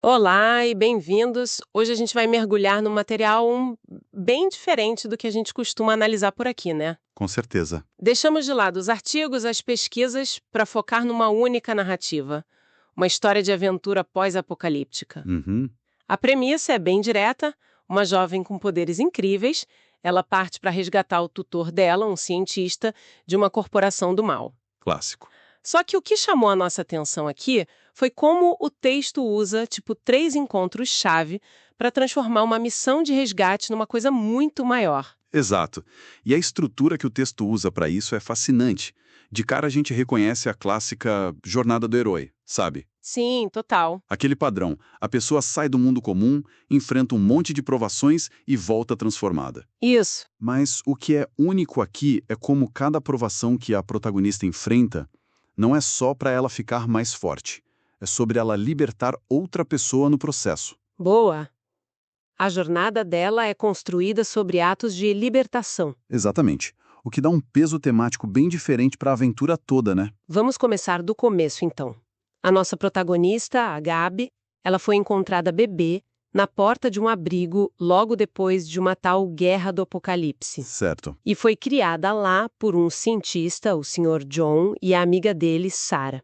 Olá e bem-vindos. Hoje a gente vai mergulhar num material bem diferente do que a gente costuma analisar por aqui, né? Com certeza. Deixamos de lado os artigos, as pesquisas, para focar numa única narrativa, uma história de aventura pós-apocalíptica. Uhum, A premissa é bem direta: uma jovem com poderes incríveis, ela parte para resgatar o tutor dela, um cientista, de uma corporação do mal. clássico. Só que o que chamou a nossa atenção aqui foi como o texto usa, três encontros-chave para transformar uma missão de resgate numa coisa muito maior. Exato. E a estrutura que o texto usa para isso é fascinante. De cara a gente reconhece a clássica jornada do herói, sabe? Sim, total. Aquele padrão. A pessoa sai do mundo comum, enfrenta um monte de provações e volta transformada. Isso. Mas o que é único aqui é como cada provação que a protagonista enfrenta não é só para ela ficar mais forte. É sobre ela libertar outra pessoa no processo. Boa. A jornada dela é construída sobre atos de libertação. Exatamente. O que dá um peso temático bem diferente para a aventura toda, né? Vamos começar do começo, então. A nossa protagonista, a Gabi, ela foi encontrada bebê na porta de um abrigo logo depois de uma tal guerra do apocalipse. Certo. E foi criada lá por um cientista, o Sr. John, e a amiga dele, Sarah.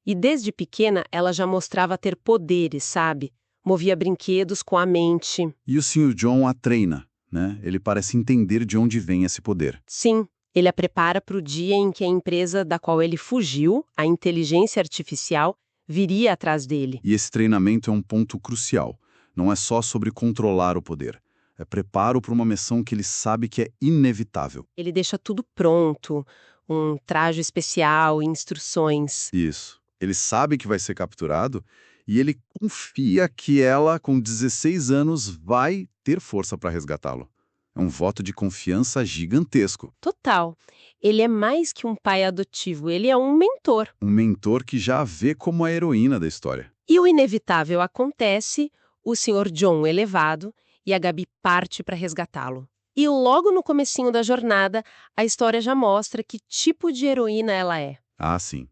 E desde pequena ela já mostrava ter poderes, sabe? Movia brinquedos com a mente. E o Sr. John a treina, né? Ele parece entender de onde vem esse poder. Sim, ele a prepara para o dia em que a empresa da qual ele fugiu, a inteligência artificial, viria atrás dele. E esse treinamento é um ponto crucial. Não é só sobre controlar o poder. É preparo para uma missão que ele sabe que é inevitável. Ele deixa tudo pronto, um traje especial, instruções. Isso. Ele sabe que vai ser capturado e ele confia que ela, com 16 anos, vai ter força para resgatá-lo. É um voto de confiança gigantesco. Total. Ele é mais que um pai adotivo, ele é um mentor. Um mentor que já a vê como a heroína da história. E o inevitável acontece, o Sr. John é levado e a Gabi parte para resgatá-lo. E logo no comecinho da jornada, a história já mostra que tipo de heroína ela é. Ah, sim.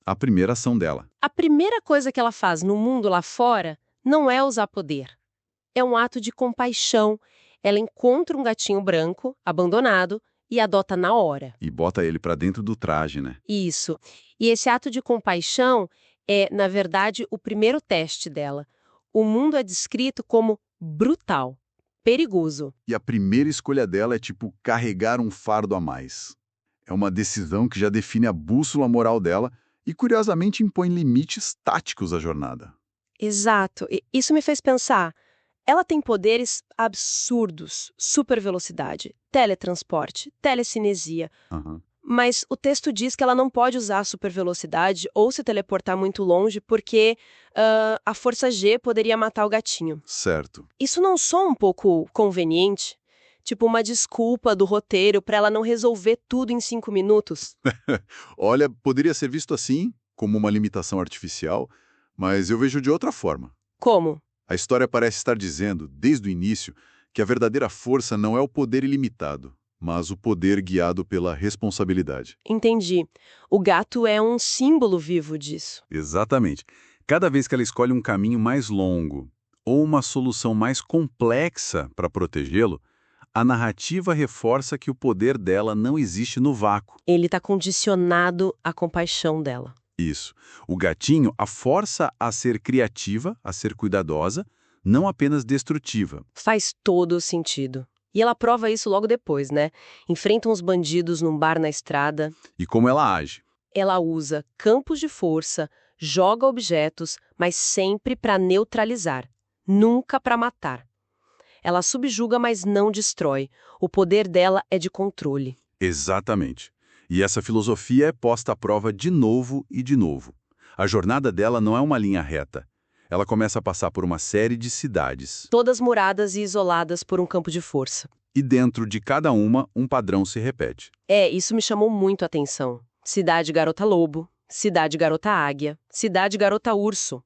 A primeira ação dela. A primeira coisa que ela faz no mundo lá fora não é usar poder. É um ato de compaixão. Ela encontra um gatinho branco, abandonado, e adota na hora. E bota ele pra dentro do traje, né? Isso. E esse ato de compaixão é, na verdade, o primeiro teste dela. O mundo é descrito como brutal, perigoso. E a primeira escolha dela é tipo carregar um fardo a mais. É uma decisão que já define a bússola moral dela e, curiosamente, impõe limites táticos à jornada. Exato. E isso me fez pensar. Ela tem poderes absurdos, supervelocidade, teletransporte, telecinesia. Aham. Mas o texto diz que ela não pode usar a supervelocidade ou se teleportar muito longe porque a força G poderia matar o gatinho. Certo. Isso não soa um pouco conveniente? Tipo uma desculpa do roteiro para ela não resolver tudo em 5 minutos? Olha, poderia ser visto assim, como uma limitação artificial, mas eu vejo de outra forma. Como? A história parece estar dizendo, desde o início, que a verdadeira força não é o poder ilimitado, mas o poder guiado pela responsabilidade. Entendi. O gato é um símbolo vivo disso. Exatamente. Cada vez que ela escolhe um caminho mais longo ou uma solução mais complexa para protegê-lo, a narrativa reforça que o poder dela não existe no vácuo. Ele está condicionado à compaixão dela. Isso. O gatinho a força a ser criativa, a ser cuidadosa, não apenas destrutiva. Faz todo o sentido. E ela prova isso logo depois, né? Enfrenta uns bandidos num bar na estrada. E como ela age? Ela usa campos de força, joga objetos, mas sempre para neutralizar, nunca para matar. Ela subjuga, mas não destrói. O poder dela é de controle. Exatamente. E essa filosofia é posta à prova de novo e de novo. A jornada dela não é uma linha reta. Ela começa a passar por uma série de cidades. Todas muradas e isoladas por um campo de força. E dentro de cada uma, um padrão se repete. Isso me chamou muito a atenção. Cidade Garota Lobo, Cidade Garota Águia, Cidade Garota Urso.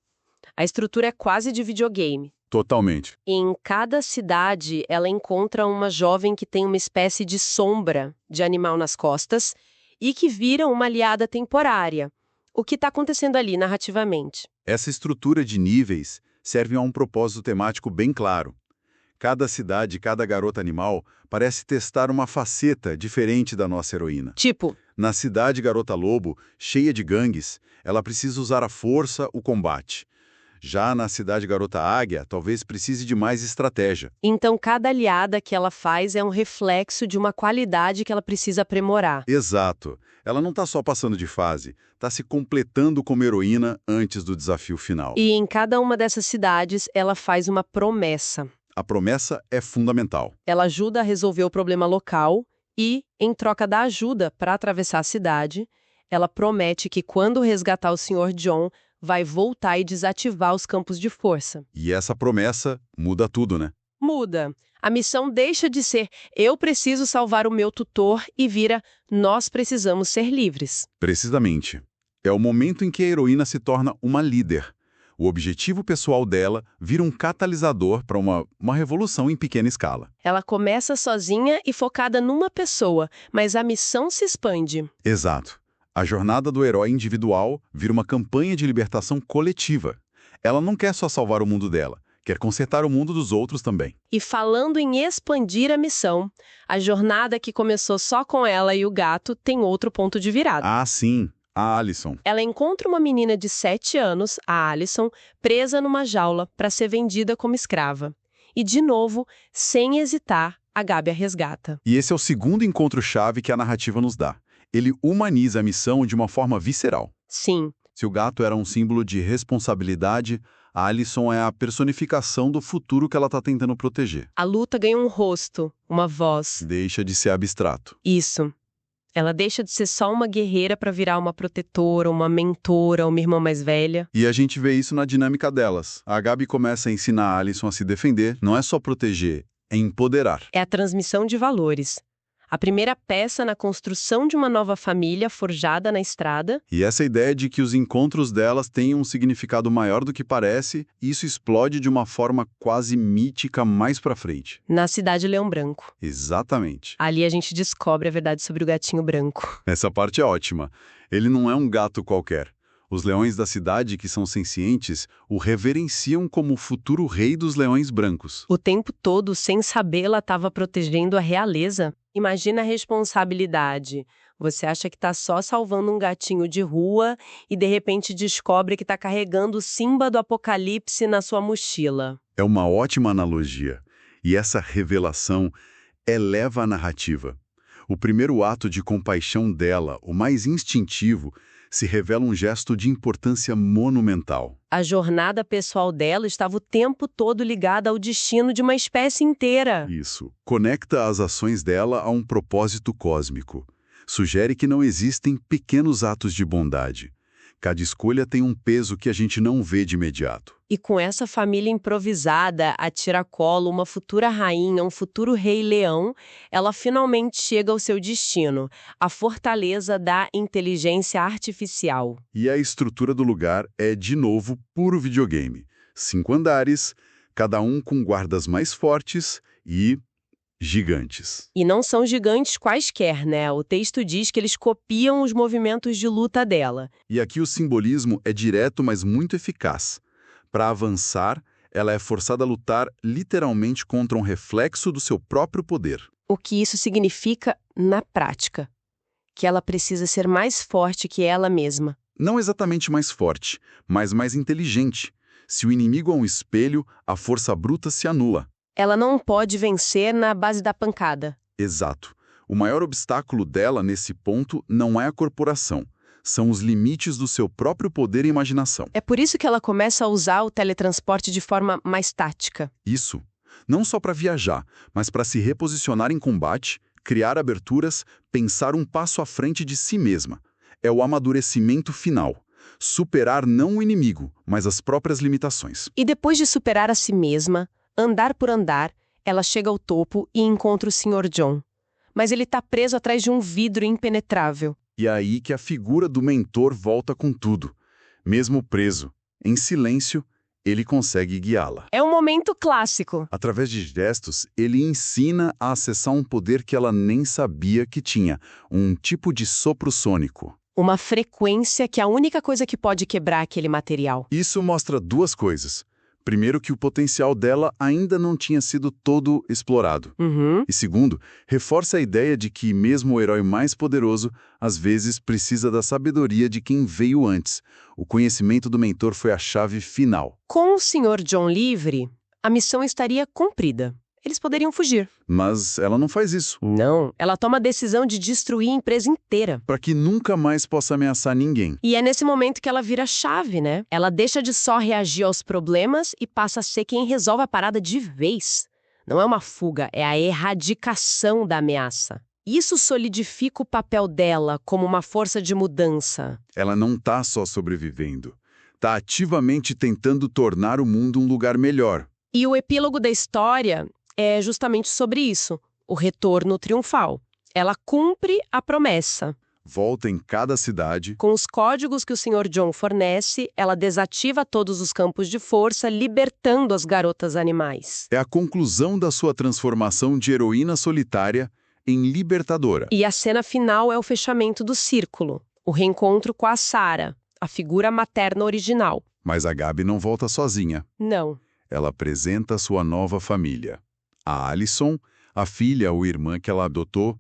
A estrutura é quase de videogame. Totalmente. Em cada cidade, ela encontra uma jovem que tem uma espécie de sombra de animal nas costas e que vira uma aliada temporária. O que está acontecendo ali narrativamente? Essa estrutura de níveis servem a um propósito temático bem claro. Cada cidade, cada garota animal parece testar uma faceta diferente da nossa heroína. Tipo, Na cidade Garota Lobo, cheia de gangues, ela precisa usar a força, o combate. Já na cidade Garota Águia, talvez precise de mais estratégia. então cada aliada que ela faz é um reflexo de uma qualidade que ela precisa aprimorar. Exato. Ela não está só passando de fase, está se completando como heroína antes do desafio final. E em cada uma dessas cidades, ela faz uma promessa. A promessa é fundamental. Ela ajuda a resolver o problema local e, em troca da ajuda para atravessar a cidade, ela promete que quando resgatar o Sr. John, vai voltar e desativar os campos de força. E essa promessa muda tudo, né? Muda. A missão deixa de ser eu preciso salvar o meu tutor e vira nós precisamos ser livres. Precisamente. É o momento em que a heroína se torna uma líder. O objetivo pessoal dela vira um catalisador para uma revolução em pequena escala. Ela começa sozinha e focada numa pessoa, mas a missão se expande. Exato. A jornada do herói individual vira uma campanha de libertação coletiva. Ela não quer só salvar o mundo dela, quer consertar o mundo dos outros também. E falando em expandir a missão, a jornada que começou só com ela e o gato tem outro ponto de virada. Ah, sim, a Alison. Ela encontra uma menina de 7 anos, a Alison, presa numa jaula para ser vendida como escrava. E, de novo, sem hesitar, a Gabi a resgata. E esse é o segundo encontro-chave que a narrativa nos dá. Ele humaniza a missão de uma forma visceral. Sim, Se o gato era um símbolo de responsabilidade, a Alison é a personificação do futuro que ela está tentando proteger. a luta ganha um rosto, uma voz. Deixa de ser abstrato. Isso. Ela deixa de ser só uma guerreira para virar uma protetora, uma mentora, uma irmã mais velha. E a gente vê isso na dinâmica delas. A Gabi começa a ensinar a Alison a se defender, não é só proteger, é empoderar. É a transmissão de valores. A primeira peça na construção de uma nova família forjada na estrada. E essa ideia de que os encontros delas têm um significado maior do que parece, isso explode de uma forma quase mítica mais pra frente. Na cidade Leão Branco. Exatamente. Ali a gente descobre a verdade sobre o gatinho branco. Essa parte é ótima. Ele não é um gato qualquer. Os leões da cidade, que são sencientes, o reverenciam como o futuro rei dos leões brancos. O tempo todo, sem saber, ela estava protegendo a realeza. Imagina a responsabilidade. Você acha que está só salvando um gatinho de rua e de repente descobre que está carregando o Simba do Apocalipse na sua mochila. É uma ótima analogia. E essa revelação eleva a narrativa. O primeiro ato de compaixão dela, o mais instintivo, se revela um gesto de importância monumental. A jornada pessoal dela estava o tempo todo ligada ao destino de uma espécie inteira. Isso. Conecta as ações dela a um propósito cósmico. Sugere que não existem pequenos atos de bondade. Cada escolha tem um peso que a gente não vê de imediato. E com essa família improvisada, a tiracolo, uma futura rainha, um futuro rei leão, ela finalmente chega ao seu destino, a fortaleza da inteligência artificial. E a estrutura do lugar é, de novo, puro videogame. 5 andares, cada um com guardas mais fortes e gigantes. E não são gigantes quaisquer, né? O texto diz que eles copiam os movimentos de luta dela. E aqui o simbolismo é direto, mas muito eficaz. Para avançar, ela é forçada a lutar literalmente contra um reflexo do seu próprio poder. O que isso significa na prática? Que ela precisa ser mais forte que ela mesma. Não exatamente mais forte, mas mais inteligente. Se o inimigo é um espelho, a força bruta se anula. Ela não pode vencer na base da pancada. Exato. O maior obstáculo dela nesse ponto não é a corporação. São os limites do seu próprio poder e imaginação. É por isso que ela começa a usar o teletransporte de forma mais tática. Isso. Não só para viajar, mas para se reposicionar em combate, criar aberturas, pensar um passo à frente de si mesma. É o amadurecimento final. Superar não o inimigo, mas as próprias limitações. E depois de superar a si mesma, andar por andar, ela chega ao topo e encontra o Sr. John. Mas ele está preso atrás de um vidro impenetrável. E é aí que a figura do mentor volta com tudo. Mesmo preso, em silêncio, ele consegue guiá-la. É um momento clássico. Através de gestos, ele ensina a acessar um poder que ela nem sabia que tinha, um tipo de sopro sônico. Uma frequência que é a única coisa que pode quebrar aquele material. Isso mostra duas coisas. Primeiro, que o potencial dela ainda não tinha sido todo explorado. Uhum. E segundo, reforça a ideia de que mesmo o herói mais poderoso, às vezes, precisa da sabedoria de quem veio antes. O conhecimento do mentor foi a chave final. Com o Sr. John livre, a missão estaria cumprida. Eles poderiam fugir. Mas ela não faz isso, Não, ela toma a decisão de destruir a empresa inteira. para que nunca mais possa ameaçar ninguém. E é nesse momento que ela vira a chave, né? Ela deixa de só reagir aos problemas e passa a ser quem resolve a parada de vez. Não é uma fuga, é a erradicação da ameaça. Isso solidifica o papel dela como uma força de mudança. Ela não está só sobrevivendo. Está ativamente tentando tornar o mundo um lugar melhor. E o epílogo da história é justamente sobre isso, o retorno triunfal. Ela cumpre a promessa. Volta em cada cidade. Com os códigos que o Sr. John fornece, ela desativa todos os campos de força, libertando as garotas animais. É a conclusão da sua transformação de heroína solitária em libertadora. E a cena final é o fechamento do círculo, o reencontro com a Sarah, a figura materna original. Mas a Gabi não volta sozinha. Não. Ela apresenta sua nova família. A Alison, a filha ou irmã que ela adotou,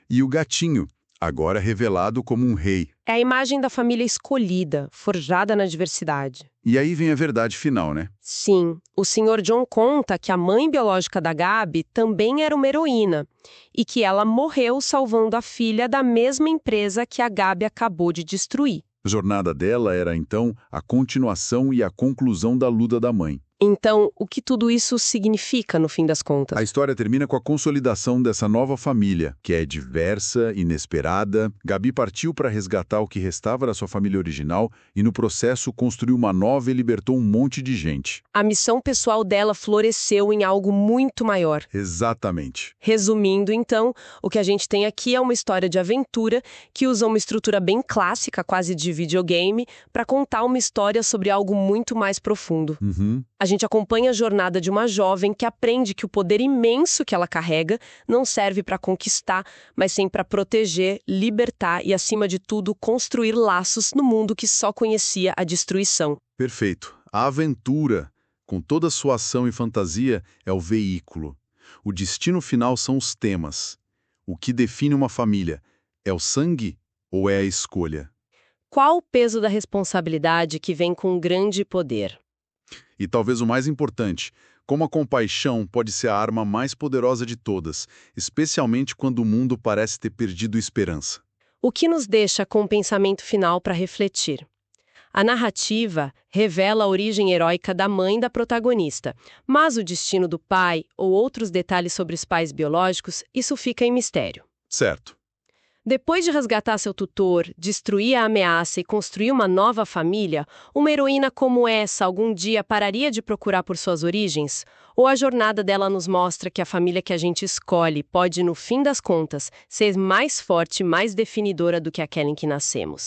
e o gatinho, agora revelado como um rei. É a imagem da família escolhida, forjada na diversidade. E aí vem a verdade final, né? Sim, o Sr. John conta que a mãe biológica da Gabi também era uma heroína e que ela morreu salvando a filha da mesma empresa que a Gabi acabou de destruir. A jornada dela era, então, a continuação e a conclusão da luta da mãe. Então, o que tudo isso significa no fim das contas? A história termina com a consolidação dessa nova família, que é diversa, inesperada. Gabi partiu para resgatar o que restava da sua família original e, no processo, construiu uma nova e libertou um monte de gente. A missão pessoal dela floresceu em algo muito maior. Exatamente. Resumindo, então, o que a gente tem aqui é uma história de aventura que usa uma estrutura bem clássica, quase de videogame, para contar uma história sobre algo muito mais profundo. A gente acompanha a jornada de uma jovem que aprende que o poder imenso que ela carrega não serve para conquistar, mas sim para proteger, libertar e, acima de tudo, construir laços no mundo que só conhecia a destruição. Perfeito. A aventura, com toda a sua ação e fantasia, é o veículo. O destino final são os temas. O que define uma família é o sangue ou é a escolha? Qual o peso da responsabilidade que vem com grande poder? E talvez o mais importante, como a compaixão pode ser a arma mais poderosa de todas, especialmente quando o mundo parece ter perdido esperança. O que nos deixa com um pensamento final para refletir? A narrativa revela a origem heróica da mãe da protagonista, mas o destino do pai ou outros detalhes sobre os pais biológicos, isso fica em mistério. Certo. Depois de resgatar seu tutor, destruir a ameaça e construir uma nova família, uma heroína como essa algum dia pararia de procurar por suas origens? Ou a jornada dela nos mostra que a família que a gente escolhe pode, no fim das contas, ser mais forte e mais definidora do que aquela em que nascemos?